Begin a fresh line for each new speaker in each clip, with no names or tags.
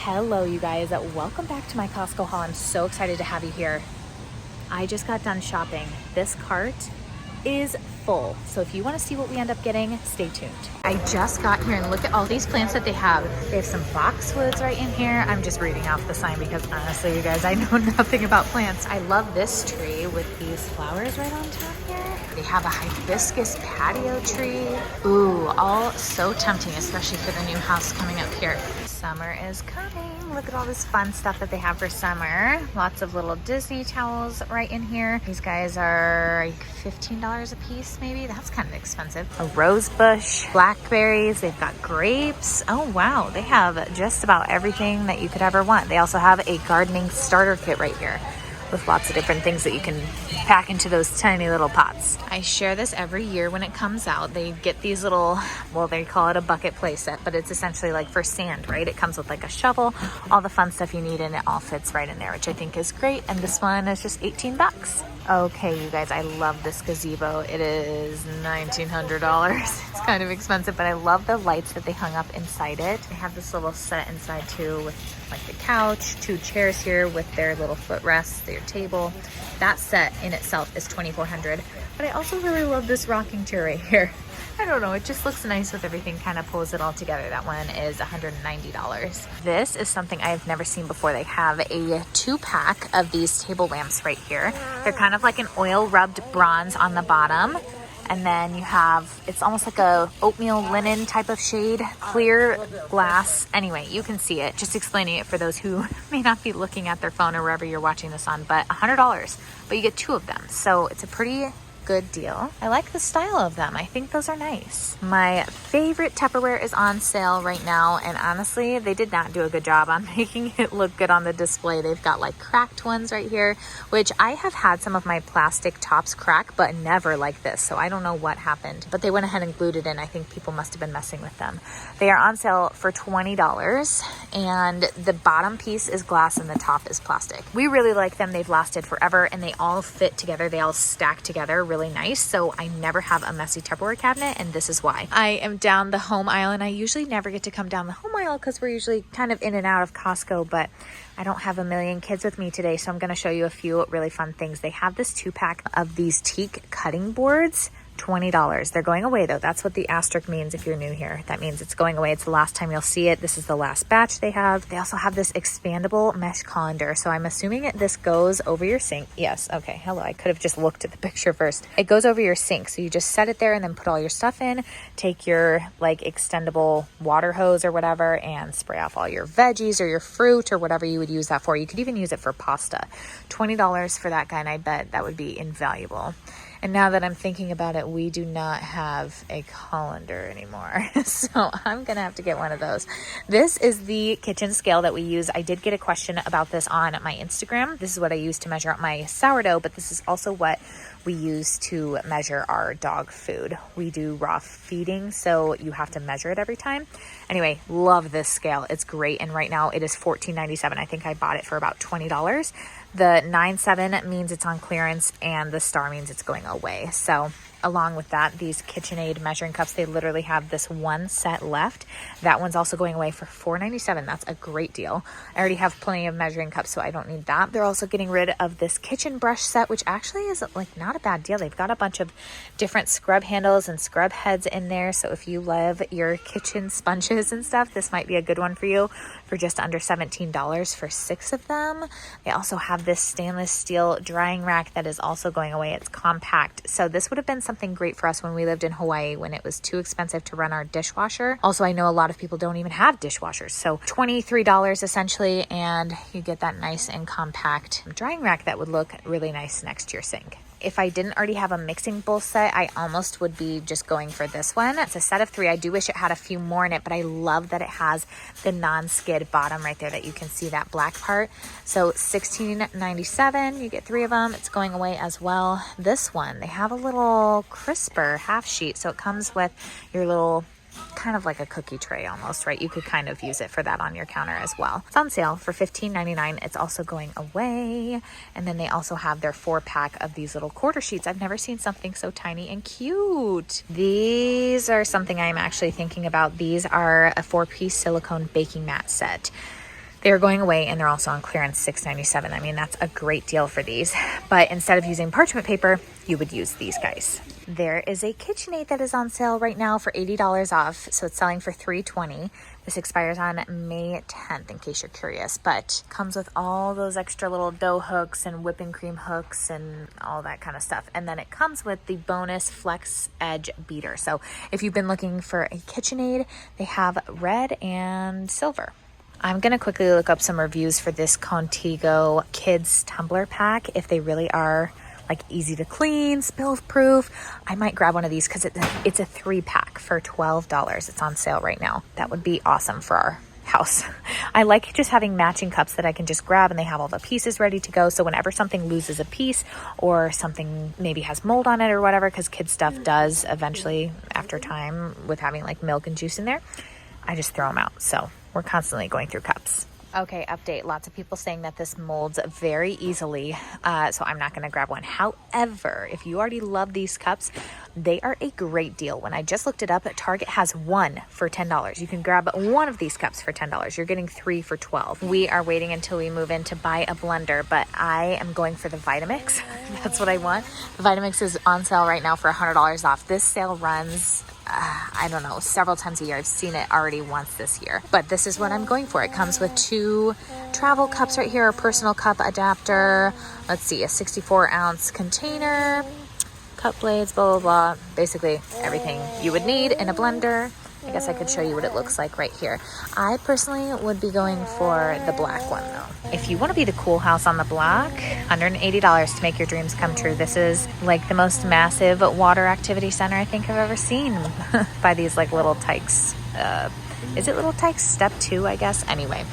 Hello you guys, welcome back to my Costco haul. I'm so excited to have you here. I just got done shopping. This cart is full, so if you want to see what we end up getting, stay tuned. I just got here and look at all these plants that they have. They have some boxwoods right in here. I'm just reading off the sign because honestly you guys, I know nothing about plants. I love this tree with these flowers right on top here. They have a hibiscus patio tree. Ooh, all so tempting, especially for the new house coming up here. Summer is coming. Look at all this fun stuff that they have for summer. Lots of little Disney towels right in here. These guys are like $15 a piece maybe. That's kind of expensive. A rose bush, blackberries. They've got grapes. Oh wow, they have just about everything that you could ever want. They also have a gardening starter kit right here with lots of different things that you can pack into those tiny little pots. I share this every year when it comes out. They get these little, well, they call it a bucket play set, but it's essentially like for sand, right? It comes with like a shovel, all the fun stuff you need, and it all fits right in there, which I think is great. And this one is just 18 bucks. Okay, you guys, I love this gazebo. It is $1,900. It's kind of expensive, but I love the lights that they hung up inside it. They have this little set inside too with like the couch, 2 chairs here with their little footrests, their table. That set in itself is $2,400, but I also really love this rocking chair right here. I don't know, it just looks nice with everything, kind of pulls it all together. That one is $190. This is something I've never seen before. They have a 2-pack of these table lamps right here. They're kind of like an oil rubbed bronze on the bottom. And then you have, it's almost like a oatmeal linen type of shade, clear glass. Anyway, you can see it. Just explaining it for those who may not be looking at their phone or wherever you're watching this on, but $100, but you get 2 of them. So it's a pretty good deal. I like the style of them. I think those are nice. My favorite Tupperware is on sale right now, and honestly, they did not do a good job on making it look good on the display. They've got like cracked ones right here, which I have had some of my plastic tops crack, but never like this, so I don't know what happened. But they went ahead and glued it in. I think people must have been messing with them. They are on sale for $20, and the bottom piece is glass and the top is plastic. We really like them. They've lasted forever, and they all fit together. They all stack together really nice, so I never have a messy Tupperware cabinet, and this is why. I am down the home aisle, and I usually never get to come down the home aisle because we're usually kind of in and out of Costco, but I don't have a million kids with me today, so I'm going to show you a few really fun things. They have this 2-pack of these teak cutting boards. $20. They're going away though. That's what the asterisk means if you're new here. That means it's going away. It's the last time you'll see it. This is the last batch they have. They also have this expandable mesh colander. So I'm assuming this goes over your sink. Yes. Okay. Hello. I could have just looked at the picture first. It goes over your sink. So you just set it there and then put all your stuff in, take your like extendable water hose or whatever and spray off all your veggies or your fruit or whatever you would use that for. You could even use it for pasta. $20 for that guy, and I bet that would be invaluable. And now that I'm thinking about it, we do not have a colander anymore. So I'm going to have to get one of those. This is the kitchen scale that we use. I did get a question about this on my Instagram. This is what I use to measure out my sourdough, but this is also what we use to measure our dog food. We do raw feeding, so you have to measure it every time. Anyway, love this scale. It's great. And right now it is $14.97. I think I bought it for about $20. The 9.7 means it's on clearance, and the star means it's going away. So along with that, these KitchenAid measuring cups, they literally have this one set left. That one's also going away for $4.97. That's a great deal. I already have plenty of measuring cups, so I don't need that. They're also getting rid of this kitchen brush set, which actually is like not a bad deal. They've got a bunch of different scrub handles and scrub heads in there. So if you love your kitchen sponges and stuff, this might be a good one for you for just under $17 for 6 of them. They also have this stainless steel drying rack that is also going away. It's compact. So this would have been something great for us when we lived in Hawaii when it was too expensive to run our dishwasher. Also, I know a lot of people don't even have dishwashers. So $23 essentially, and you get that nice and compact drying rack that would look really nice next to your sink. If I didn't already have a mixing bowl set, I almost would be just going for this one. It's a set of 3. I do wish it had a few more in it, but I love that it has the non-skid bottom right there that you can see that black part. So $16.97, you get 3 of them. It's going away as well. This one, they have a little crisper half sheet. So it comes with your little kind of like a cookie tray almost, right? You could kind of use it for that on your counter as well. It's on sale for $15.99. It's also going away. And then they also have their 4-pack of these little quarter sheets. I've never seen something so tiny and cute. These are something I'm actually thinking about. These are a 4-piece silicone baking mat set. They're going away and they're also on clearance, $6.97. I mean, that's a great deal for these. But instead of using parchment paper, you would use these guys. There is a KitchenAid that is on sale right now for $80 off. So it's selling for $3.20. This expires on May 10th, in case you're curious, but comes with all those extra little dough hooks and whipping cream hooks and all that kind of stuff. And then it comes with the bonus Flex Edge beater. So if you've been looking for a KitchenAid, they have red and silver. I'm going to quickly look up some reviews for this Contigo kids tumbler pack. If they really are like easy to clean, spill proof, I might grab one of these because it's a 3-pack for $12. It's on sale right now. That would be awesome for our house. I like just having matching cups that I can just grab and they have all the pieces ready to go. So whenever something loses a piece or something maybe has mold on it or whatever, because kids stuff does eventually after time with having like milk and juice in there, I just throw them out. So we're constantly going through cups. Okay, update. Lots of people saying that this molds very easily, so I'm not going to grab one. However, if you already love these cups, they are a great deal. When I just looked it up, Target has one for $10. You can grab one of these cups for $10. You're getting 3 for $12. We are waiting until we move in to buy a blender, but I am going for the Vitamix. That's what I want. The Vitamix is on sale right now for $100 off. This sale runs I don't know, several times a year. I've seen it already once this year, but this is what I'm going for. It comes with 2 travel cups right here, a personal cup adapter. Let's see, a 64-ounce container, cup blades, blah, blah, blah. Basically everything you would need in a blender. I guess I could show you what it looks like right here. I personally would be going for the black one though. If you want to be the cool house on the block, $180 to make your dreams come true. This is like the most massive water activity center I think I've ever seen by these like little tykes. Is it little tykes? Step 2, I guess. Anyway,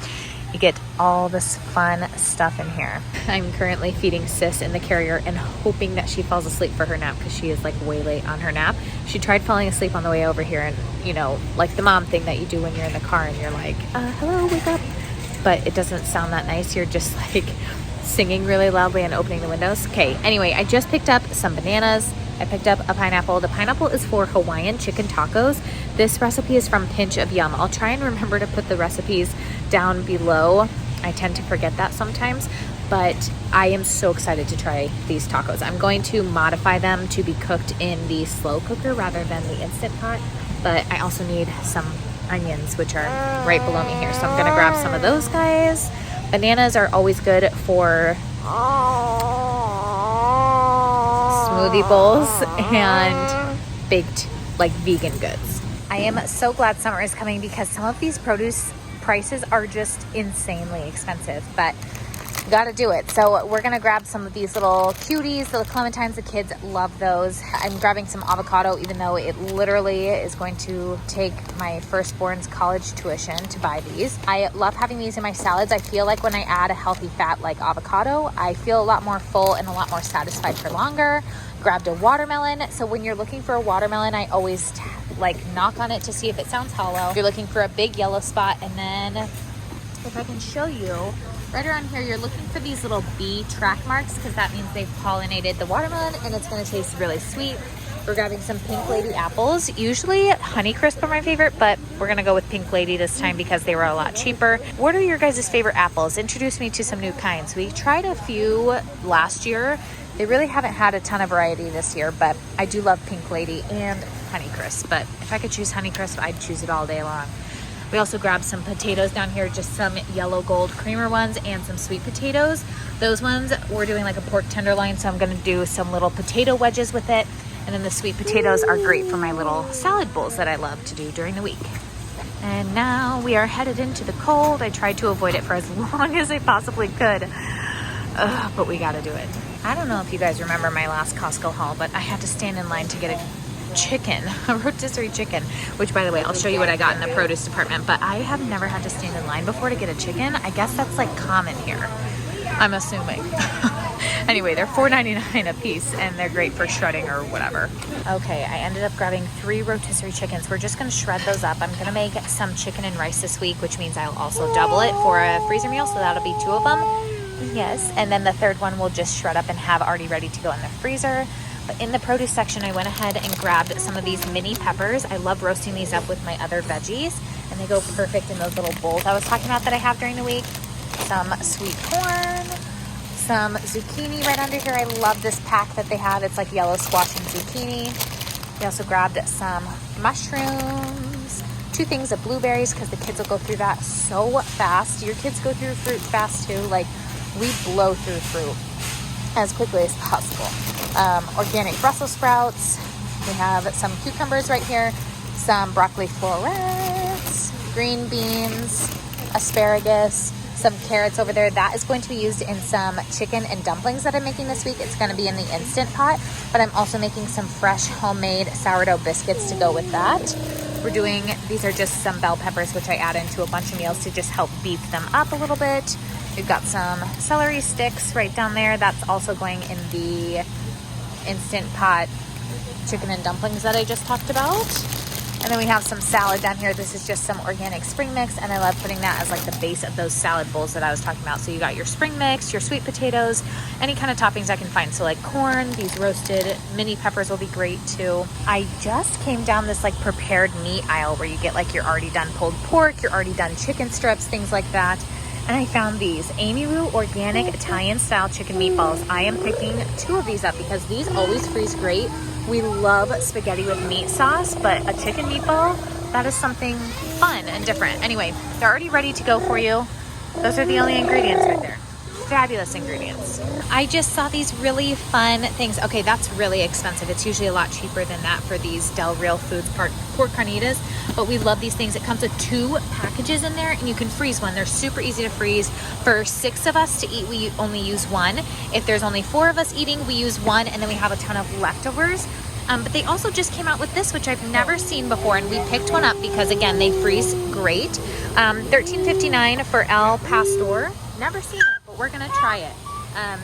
you get all this fun stuff in here. I'm currently feeding Sis in the carrier and hoping that she falls asleep for her nap because she is like way late on her nap. She tried falling asleep on the way over here and, you know, like the mom thing that you do when you're in the car and you're like, hello, wake up. But it doesn't sound that nice. You're just like singing really loudly and opening the windows. Okay, anyway, I just picked up some bananas. I picked up a pineapple. The pineapple is for Hawaiian chicken tacos. This recipe is from Pinch of Yum. I'll try and remember to put the recipes down below. I tend to forget that sometimes, but I am so excited to try these tacos. I'm going to modify them to be cooked in the slow cooker rather than the Instant Pot, but I also need some onions, which are right below me here. So I'm gonna grab some of those guys. Bananas are always good for smoothie bowls and baked like vegan goods. I am so glad summer is coming because some of these produce prices are just insanely expensive, but gotta do it. So we're gonna grab some of these little cuties, the Clementines. The kids love those. I'm grabbing some avocado, even though it literally is going to take my firstborn's college tuition to buy these. I love having these in my salads. I feel like when I add a healthy fat like avocado, I feel a lot more full and a lot more satisfied for longer. Grabbed a watermelon. So when you're looking for a watermelon, I always like knock on it to see if it sounds hollow. You're looking for a big yellow spot, and then if I can show you, right around here, you're looking for these little bee track marks because that means they've pollinated the watermelon and it's going to taste really sweet. We're grabbing some Pink Lady apples. Usually Honeycrisp are my favorite, but we're going to go with Pink Lady this time because they were a lot cheaper. What are your guys' favorite apples? Introduce me to some new kinds. We tried a few last year. They really haven't had a ton of variety this year, but I do love Pink Lady and Honeycrisp. But if I could choose Honeycrisp, I'd choose it all day long. We also grabbed some potatoes down here, just some yellow gold creamer ones and some sweet potatoes. Those ones, we're doing like a pork tenderloin, so I'm gonna do some little potato wedges with it. And then the sweet potatoes are great for my little salad bowls that I love to do during the week. And now we are headed into the cold. I tried to avoid it for as long as I possibly could, but we gotta do it. I don't know if you guys remember my last Costco haul, but I had to stand in line to get a chicken, a rotisserie chicken, which by the way, I'll show you what I got in the produce department, but I have never had to stand in line before to get a chicken. I guess that's like common here, I'm assuming. Anyway, they're $4.99 a piece and they're great for shredding or whatever. Okay, I ended up grabbing 3 rotisserie chickens. We're just gonna shred those up. I'm gonna make some chicken and rice this week, which means I'll also double it for a freezer meal, so that'll be 2 of them. Yes, and then the third one we'll just shred up and have already ready to go in the freezer. But in the produce section, I went ahead and grabbed some of these mini peppers. I love roasting these up with my other veggies, and they go perfect in those little bowls I was talking about that I have during the week. some sweet corn, some zucchini right under here. I love this pack that they have. It's like yellow squash and zucchini. We also grabbed some mushrooms, 2 things of blueberries because the kids will go through that so fast. Your kids go through fruit fast too. Like, we blow through fruit as quickly as possible. Organic Brussels sprouts. We have some cucumbers right here, some broccoli florets, green beans, asparagus, some carrots over there. That is going to be used in some chicken and dumplings that I'm making this week. It's going to be in the Instant Pot, but I'm also making some fresh homemade sourdough biscuits to go with that. These are just some bell peppers, which I add into a bunch of meals to just help beef them up a little bit. We've got some celery sticks right down there. That's also going in the Instant Pot chicken and dumplings that I just talked about. And then we have some salad down here. This is just some organic spring mix, and I love putting that as like the base of those salad bowls that I was talking about. So you got your spring mix, your sweet potatoes, any kind of toppings I can find. So like corn, these roasted mini peppers will be great too. I just came down this like prepared meat aisle where you get like your already done pulled pork, your already done chicken strips, things like that. And I found these Amiru organic Italian style chicken meatballs. I am picking 2 of these up because these always freeze great. We love spaghetti with meat sauce, but a chicken meatball, that is something fun and different. Anyway, they're already ready to go for you. Those are the only ingredients right there. Fabulous ingredients. I just saw these really fun things. Okay, that's really expensive. It's usually a lot cheaper than that for these Del Real Foods pork carnitas, but we love these things. It comes with 2 packages in there, and you can freeze one. They're super easy to freeze. For 6 of us to eat, we only use 1. If there's only 4 of us eating, we use 1, and then we have a ton of leftovers. But they also just came out with this, which I've never seen before, and we picked one up because, again, they freeze great. $13.59 for El Pastor. Never seen it, but we're gonna try it.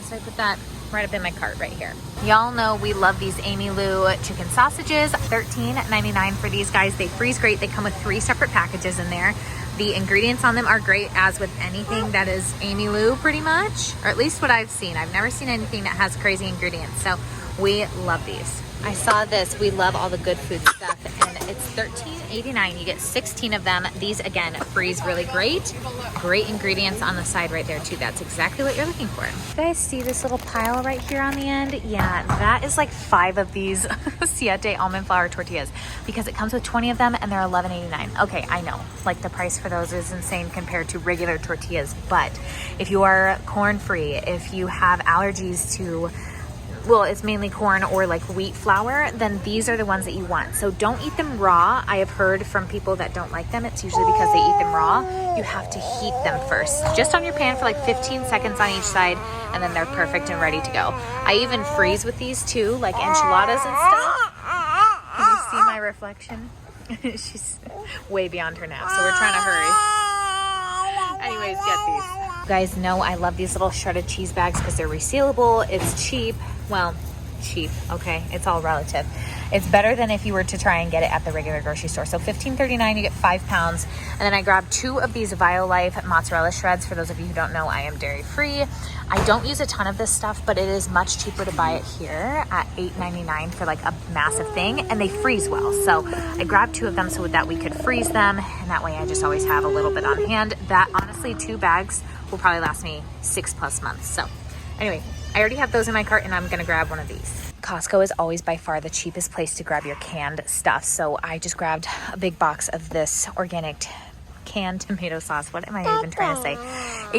So I put that right up in my cart right here. Y'all know we love these Amy Lou chicken sausages. $13.99 for these guys. They freeze great. They come with 3 separate packages in there. The ingredients on them are great, as with anything that is Amy Lou pretty much, or at least what I've seen. I've never seen anything that has crazy ingredients, so we love these. I saw this. We love all the good food stuff, and it's $13.89. You get 16 of them. These, again, freeze really great. Great ingredients on the side right there, too. That's exactly what you're looking for. You guys see this little pile right here on the end? Yeah, that is like 5 of these Siete almond flour tortillas because it comes with 20 of them, and they're $11.89. Okay, I know. Like, the price for those is insane compared to regular tortillas, but if you are corn-free, if you have allergies to, well, it's mainly corn or like wheat flour, then these are the ones that you want. So don't eat them raw. I have heard from people that don't like them. It's usually because they eat them raw. You have to heat them first, just on your pan for like 15 seconds on each side, and then they're perfect and ready to go. I even freeze with these too, like enchiladas and stuff. Can you see my reflection? She's way beyond her nap, so we're trying to hurry. Anyways, get these. You guys know I love these little shredded cheese bags because they're resealable. It's cheap. Well, cheap, okay? It's all relative. It's better than if you were to try and get it at the regular grocery store. So $15.39, you get 5 pounds. And then I grabbed 2 of these Violife mozzarella shreds. For those of you who don't know, I am dairy free. I don't use a ton of this stuff, but it is much cheaper to buy it here at $8.99 for like a massive thing, and they freeze well. So I grabbed 2 of them so that we could freeze them, and that way I just always have a little bit on hand. That, honestly, 2 bags will probably last me 6+ months. So anyway, I already have those in my cart, and I'm gonna grab one of these. Costco is always by far the cheapest place to grab your canned stuff. So I just grabbed a big box of this organic canned tomato sauce. What am I even trying to say?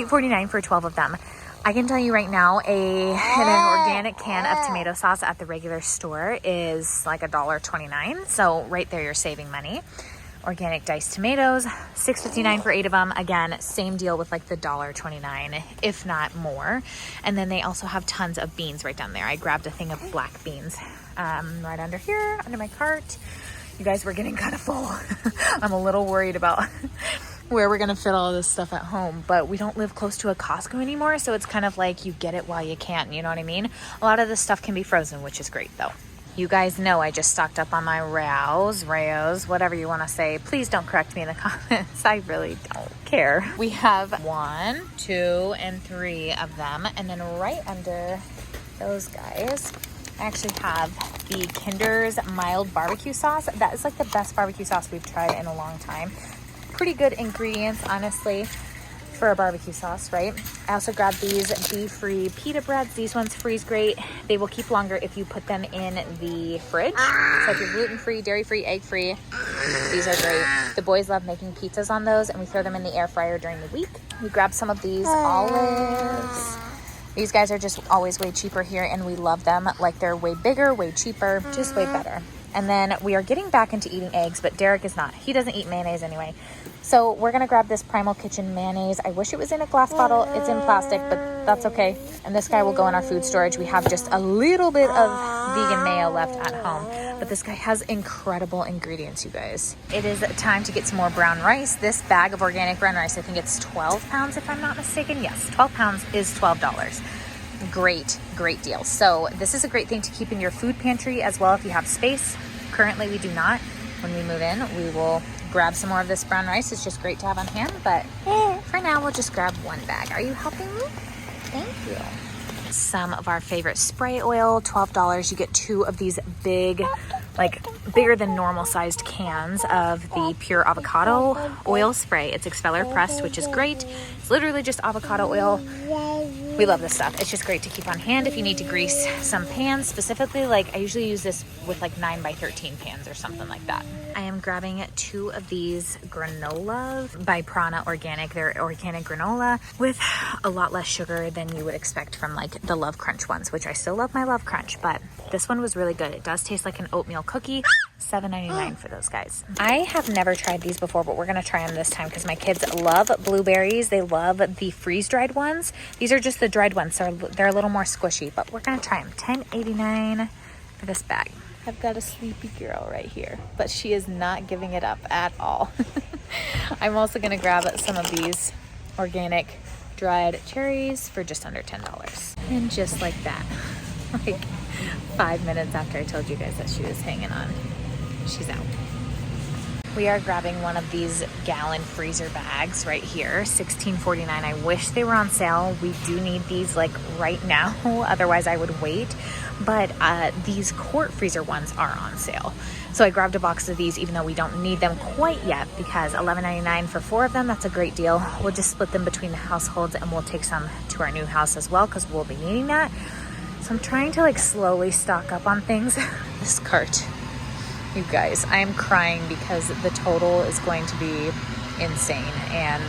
$8.49 for 12 of them. I can tell you right now, an organic can of tomato sauce at the regular store is like $1.29. So right there, you're saving money. Organic diced tomatoes, $6.59 for 8 of them. Again, same deal with like the $1.29, if not more. And then they also have tons of beans right down there. I grabbed a thing of black beans right under here, under my cart. You guys, we're getting kind of full. I'm a little worried about where we're gonna fit all this stuff at home, but we don't live close to a Costco anymore, so it's kind of like you get it while you can, you know what I mean? A lot of this stuff can be frozen, which is great though. You guys know I just stocked up on my Rouse, whatever you want to say. Please don't correct me in the comments. I really don't care. We have 1, 2, and 3 of them. And then right under those guys, I actually have the Kinder's mild barbecue sauce. That is like the best barbecue sauce we've tried in a long time. Pretty good ingredients, honestly. for a barbecue sauce, right? I also grabbed these beef-free pita breads. These ones freeze great. They will keep longer if you put them in the fridge. So if you're gluten-free, dairy-free, egg-free, these are great. The boys love making pizzas on those, and we throw them in the air fryer during the week. We grabbed some of these olives. These guys are just always way cheaper here, and we love them. Like, they're way bigger, way cheaper, just way better. And then we are getting back into eating eggs, but Derek is not. He doesn't eat mayonnaise anyway. So we're gonna grab this Primal Kitchen mayonnaise. I wish it was in a glass bottle. It's in plastic, but that's okay. And this guy will go in our food storage. We have just a little bit of vegan mayo left at home, but this guy has incredible ingredients, you guys. It is time to get some more brown rice. This bag of organic brown rice, I think it's 12 pounds if I'm not mistaken. Yes, 12 pounds is $12. Great deal. So this is a great thing to keep in your food pantry as well if you have space. Currently we do not. When we move in, we will grab some more of this brown rice. It's just great to have on hand, but for now we'll just grab one bag. Are you helping me? Thank you. Some of our favorite spray oil, $12. You get 2 of these big, like bigger than normal sized cans of the pure avocado oil spray. It's expeller pressed, which is great. It's literally just avocado oil. We love this stuff. It's just great to keep on hand if you need to grease some pans. Specifically, like I usually use this with like 9x13 pans or something like that. I am grabbing 2 of these granola by Prana Organic. They're organic granola with a lot less sugar than you would expect from like the Love Crunch ones, which I still love my Love Crunch, but this one was really good. It does taste like an oatmeal cookie. $7.99 for those guys. I have never tried these before, but we're gonna try them this time because my kids love blueberries. They love the freeze-dried ones. These are just the dried ones, so they're a little more squishy, but we're gonna try them. $10.89 for this bag. I've got a sleepy girl right here, but she is not giving it up at all. I'm also gonna grab some of these organic dried cherries for just under $10. And just like that, like 5 minutes after I told you guys that she was hanging on, she's out. We are grabbing one of these gallon freezer bags right here, $16.49. I wish they were on sale. We do need these like right now, otherwise I would wait. But these quart freezer ones are on sale. So I grabbed a box of these even though we don't need them quite yet because $11.99 for 4 of them, that's a great deal. We'll just split them between the households and we'll take some to our new house as well because we'll be needing that. So I'm trying to like slowly stock up on things. This cart. You guys, I am crying because the total is going to be insane and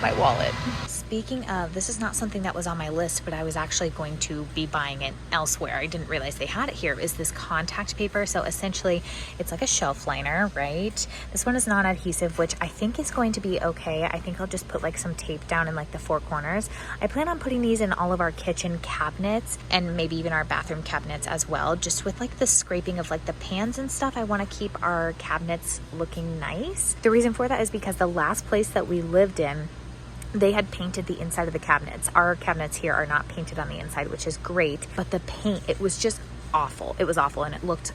my wallet. Speaking of, this is not something that was on my list, but I was actually going to be buying it elsewhere. I didn't realize they had it here. Is this contact paper? So essentially it's like a shelf liner, right? This one is non-adhesive, which I think is going to be okay. I think I'll just put like some tape down in like the 4 corners. I plan on putting these in all of our kitchen cabinets and maybe even our bathroom cabinets as well. Just with like the scraping of like the pans and stuff, I want to keep our cabinets looking nice. The reason for that is because the last place that we lived in, they had painted the inside of the cabinets. Our cabinets here are not painted on the inside, which is great, but the paint, it was just awful. It was awful and it looked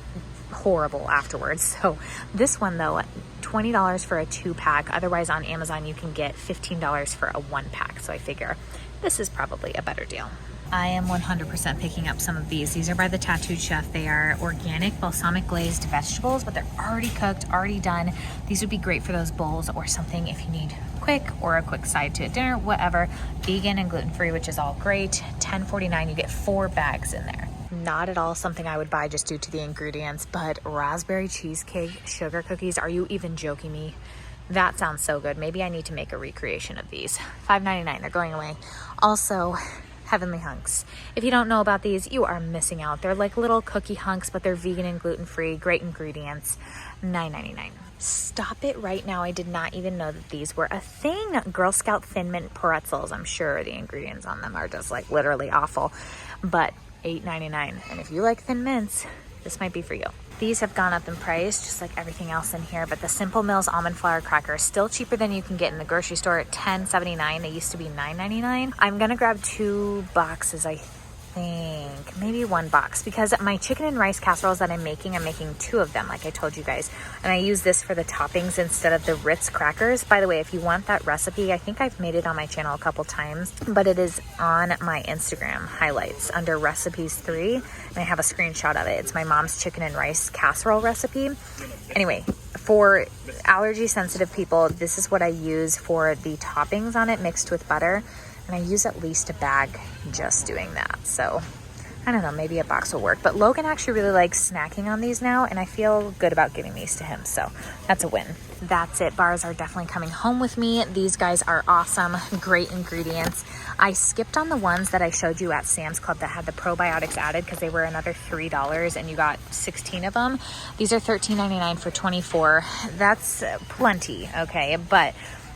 horrible afterwards. So this one though, $20 for a 2-pack. Otherwise on Amazon, you can get $15 for a 1-pack. So I figure this is probably a better deal. I am 100% picking up some of these. These are by the Tattooed Chef. They are organic balsamic glazed vegetables, but they're already cooked, already done. These would be great for those bowls or something if you need quick or a quick side to a dinner, whatever. Vegan and gluten-free, which is all great. $10.49, you get 4 bags in there. Not at all something I would buy just due to the ingredients, but raspberry cheesecake sugar cookies, are you even joking me? That sounds so good. Maybe I need to make a recreation of these. $5.99, they're going away. Also, Heavenly Hunks. If you don't know about these, you are missing out. They're like little cookie hunks, but they're vegan and gluten-free, great ingredients. $9.99. Stop it right now. I did not even know that these were a thing. Girl Scout Thin Mint Pretzels. I'm sure the ingredients on them are just like literally awful, but $8.99. And if you like Thin Mints, this might be for you. These have gone up in price, just like everything else in here, but the Simple Mills almond flour cracker is still cheaper than you can get in the grocery store at $10.79. They used to be $9.99. I'm gonna grab 2 boxes, I think, maybe 1 box, because my chicken and rice casseroles that I'm making 2 of them, like I told you guys, and I use this for the toppings instead of the Ritz crackers. By the way, if you want that recipe, I think I've made it on my channel a couple times, but it is on my Instagram highlights under recipes 3, and I have a screenshot of it. It's my mom's chicken and rice casserole recipe. Anyway, For allergy sensitive people, this is what I use for the toppings on it mixed with butter. And I use at least a bag just doing that. So I don't know, maybe a box will work. But Logan actually really likes snacking on these now, and I feel good about giving these to him. So that's a win. That's it. Bars are definitely coming home with me. These guys are awesome. Great ingredients. I skipped on the ones that I showed you at Sam's Club that had the probiotics added because they were another $3 and you got 16 of them. These are $13.99 for 24. That's plenty, okay? But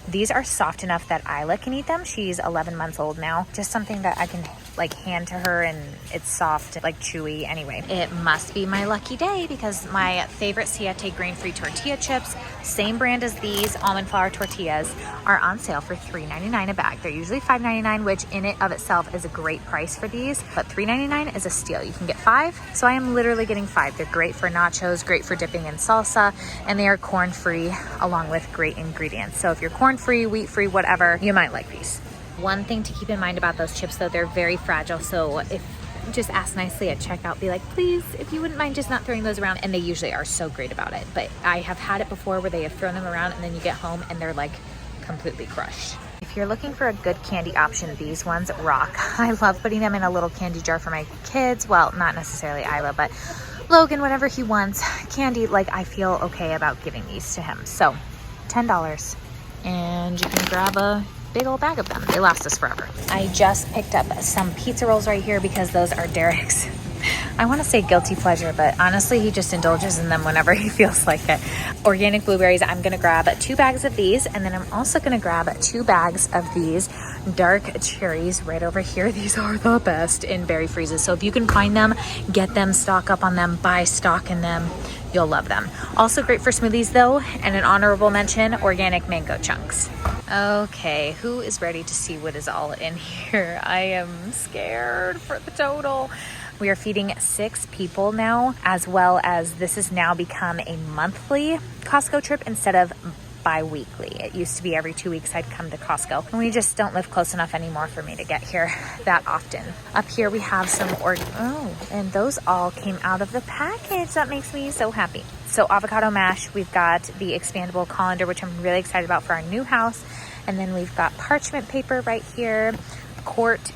these are soft enough that Isla can eat them. She's 11 months old now. Just something that I can like hand to her and it's soft, like chewy. Anyway, it must be my lucky day because my favorite Siete grain-free tortilla chips, same brand as these almond flour tortillas, are on sale for $3.99 a bag. They're usually $5.99, which in it of itself is a great price for these, but $3.99 is a steal. You can get 5, so I am literally getting 5. They're great for nachos, great for dipping in salsa, and they are corn-free along with great ingredients. So if you're corn-free, wheat-free, whatever, you might like these. One thing to keep in mind about those chips though, they're very fragile. So if just ask nicely at checkout, be like, please, if you wouldn't mind just not throwing those around. And they usually are so great about it. But I have had it before where they have thrown them around and then you get home and they're like completely crushed. If you're looking for a good candy option, these ones rock. I love putting them in a little candy jar for my kids. Well, not necessarily Isla, but Logan, whenever he wants candy, like I feel okay about giving these to him. So $10 and you can grab a big old bag of them. They last us forever. I just picked up some pizza rolls right here because those are Derek's. I want to say guilty pleasure, but honestly, he just indulges in them whenever he feels like it. Organic blueberries, I'm going to grab 2 bags of these, and then I'm also going to grab 2 bags of these dark cherries right over here. These are the best in berry freezes. So if you can find them, get them, stock up on them, buy stock in them. You'll love them. Also great for smoothies though, and an honorable mention, organic mango chunks. Okay, who is ready to see what is all in here? I am scared for the total. We are feeding 6 people now, as well as this has now become a monthly Costco trip instead of bi-weekly. It used to be every 2 weeks I'd come to Costco, and we just don't live close enough anymore for me to get here that often. Up here we have some and those all came out of the package. That makes me so happy. So avocado mash, we've got the expandable colander, which I'm really excited about for our new house, and then we've got parchment paper right here, quart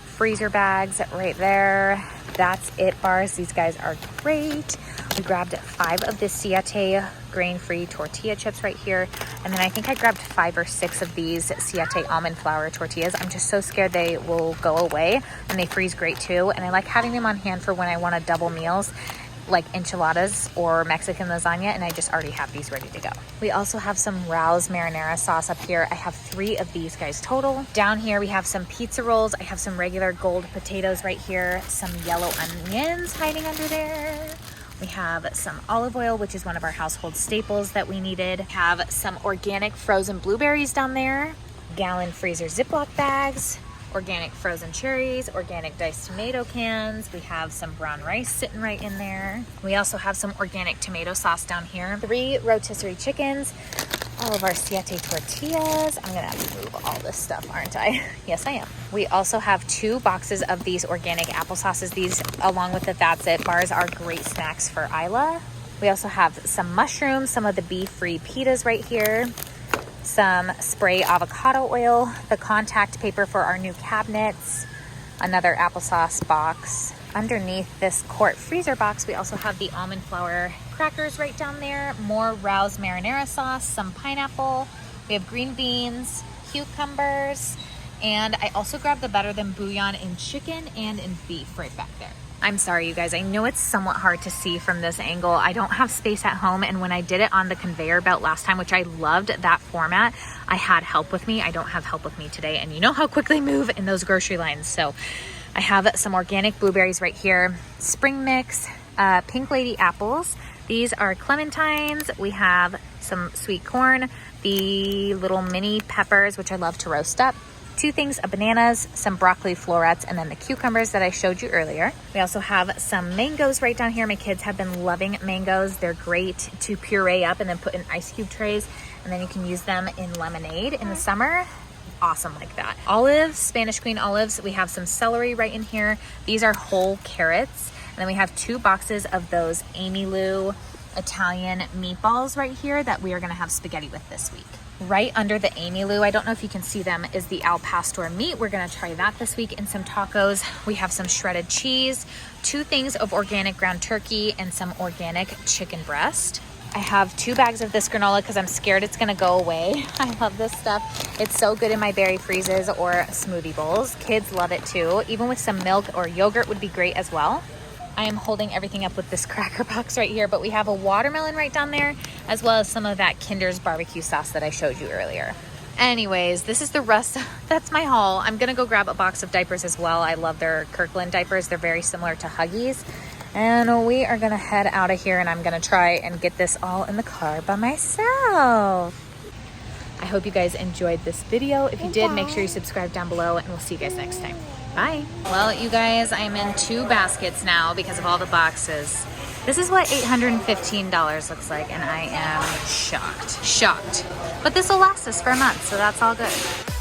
freezer bags right there. That's it, bars. These guys are great. We grabbed 5 of the Siete grain-free tortilla chips right here. And then I think I grabbed 5 or 6 of these Siete almond flour tortillas. I'm just so scared they will go away, and they freeze great too. And I like having them on hand for when I want to double meals, like enchiladas or Mexican lasagna, and I just already have these ready to go. We also have some Rouse marinara sauce up here. I have 3 of these guys total. Down here we have some pizza rolls. I have some regular gold potatoes right here, some yellow onions hiding under there. We have some olive oil, which is one of our household staples that we needed. We have some organic frozen blueberries down there, gallon freezer Ziploc bags, organic frozen cherries, organic diced tomato cans. We have some brown rice sitting right in there. We also have some organic tomato sauce down here. 3 rotisserie chickens, all of our Siete tortillas. I'm gonna have to move all this stuff, aren't I? Yes, I am. We also have 2 boxes of these organic applesauces. These, along with the That's It bars, are great snacks for Isla. We also have some mushrooms, some of the beef-free pitas right here, some spray avocado oil, the contact paper for our new cabinets, another applesauce box. Underneath this quart freezer box, we also have the almond flour crackers right down there, more Rouse marinara sauce, some pineapple. We have green beans, cucumbers, and I also grabbed the Better Than Bouillon in chicken and in beef right back there. I'm sorry, you guys. I know it's somewhat hard to see from this angle. I don't have space at home, and when I did it on the conveyor belt last time, which I loved that format, I had help with me. I don't have help with me today, and you know how quick they move in those grocery lines. So I have some organic blueberries right here, spring mix, Pink Lady apples. These are Clementines. We have some sweet corn, the little mini peppers, which I love to roast up, 2 things of bananas, some broccoli florets, and then the cucumbers that I showed you earlier. We also have some mangoes right down here. My kids have been loving mangoes. They're great to puree up and then put in ice cube trays, and then you can use them in lemonade in the summer. Awesome like that. Olives, Spanish Queen olives. We have some celery right in here. These are whole carrots. And then we have 2 boxes of those Amiru Italian meatballs right here that we are gonna have spaghetti with this week. Right under the Amy Lou, I don't know if you can see them, is the al pastor meat. We're gonna try that this week in some tacos. We have some shredded cheese, 2 things of organic ground turkey, and some organic chicken breast. I have 2 bags of this granola because I'm scared it's gonna go away. I love this stuff. It's so good in my berry freezes or smoothie bowls. Kids love it too. Even with some milk or yogurt would be great as well. I am holding everything up with this cracker box right here, but we have a watermelon right down there, as well as some of that Kinder's barbecue sauce that I showed you earlier. Anyways, this is the rest. That's my haul. I'm gonna go grab a box of diapers as well. I love their Kirkland diapers. They're very similar to Huggies. And we are gonna head out of here, and I'm gonna try and get this all in the car by myself. I hope you guys enjoyed this video. If you did, make sure you subscribe down below, and we'll see you guys next time. Bye. Well, you guys, I'm in 2 baskets now because of all the boxes. This is what $815 looks like, and I am shocked. But this will last us for a month, so that's all good.